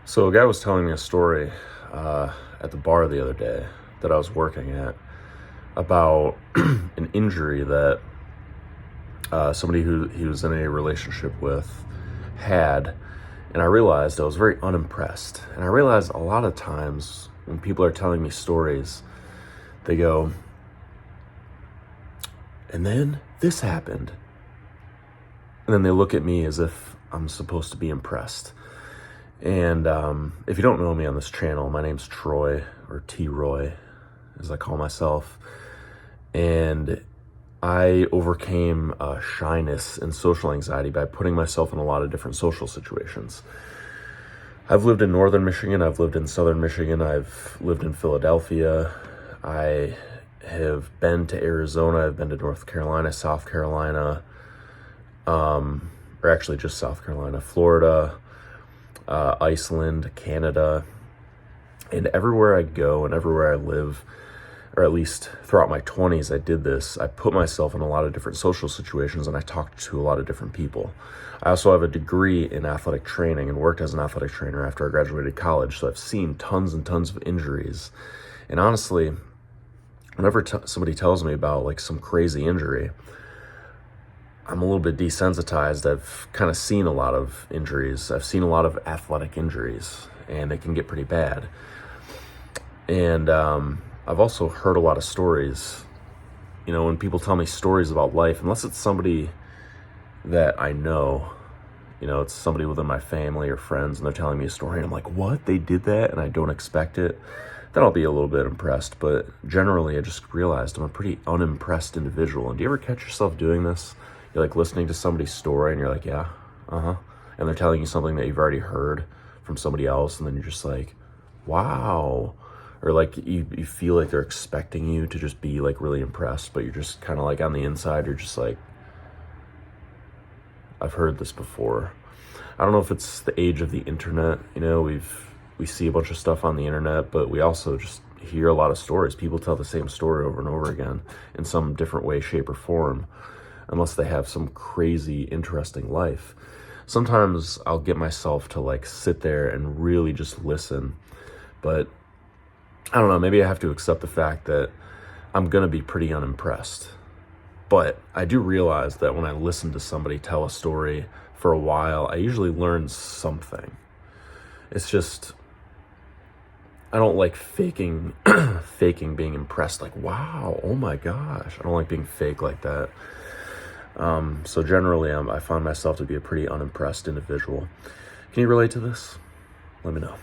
So a guy was telling me a story at the bar the other day, that I was working at the bar the other day that I was working at, about an injury that somebody who he was in a relationship with had. And I realized I was very unimpressed. And I realized a lot of times when people are telling me stories, they go, and then this happened. And then they look at me as if I'm supposed to be impressed. And if you don't know me on this channel, my name's Troy, or T-Roy, as I call myself. And I overcame shyness and social anxiety by putting myself in a lot of different social situations. I've lived in northern Michigan, I've lived in southern Michigan, I've lived in Philadelphia, I have been to Arizona, I've been to North Carolina, South Carolina, or actually just South Carolina, Florida, Iceland, Canada, and everywhere I go and everywhere I live, or at least throughout my 20s, I did this. I put myself in a lot of different social situations and I talked to a lot of different people. I also have a degree in athletic training and worked as an athletic trainer after I graduated college, so I've seen tons and tons of injuries. And honestly, whenever somebody tells me about like some crazy injury, I'm a little bit desensitized. I've kind of seen a lot of injuries. I've seen a lot of athletic injuries, and they can get pretty bad. And I've also heard a lot of stories. You know, when people tell me stories about life, unless it's somebody that I know, you know, it's somebody within my family or friends, and they're telling me a story, and I'm like, what? They did that? And I don't expect it. Then I'll be a little bit impressed. But generally, I just realized I'm a pretty unimpressed individual. And do you ever catch yourself doing this? You're like listening to somebody's story and you're like, yeah, and they're telling you something that you've already heard from somebody else, and then you're just like, wow. Or like you feel like they're expecting you to just be like really impressed, but you're just kind of like on the inside, you're just like, I've heard this before. I don't know if it's the age of the internet, you know, we see a bunch of stuff on the internet, but we also just hear a lot of stories. People tell the same story over and over again in some different way, shape, or form, unless they have some crazy, interesting life. Sometimes I'll get myself to like sit there and really just listen, but I don't know, maybe I have to accept the fact that I'm gonna be pretty unimpressed. But I do realize that when I listen to somebody tell a story for a while, I usually learn something. It's just, I don't like faking being impressed, like, wow, oh my gosh. I don't like being fake like that. So generally, I find myself to be a pretty unimpressed individual. Can you relate to this? Let me know.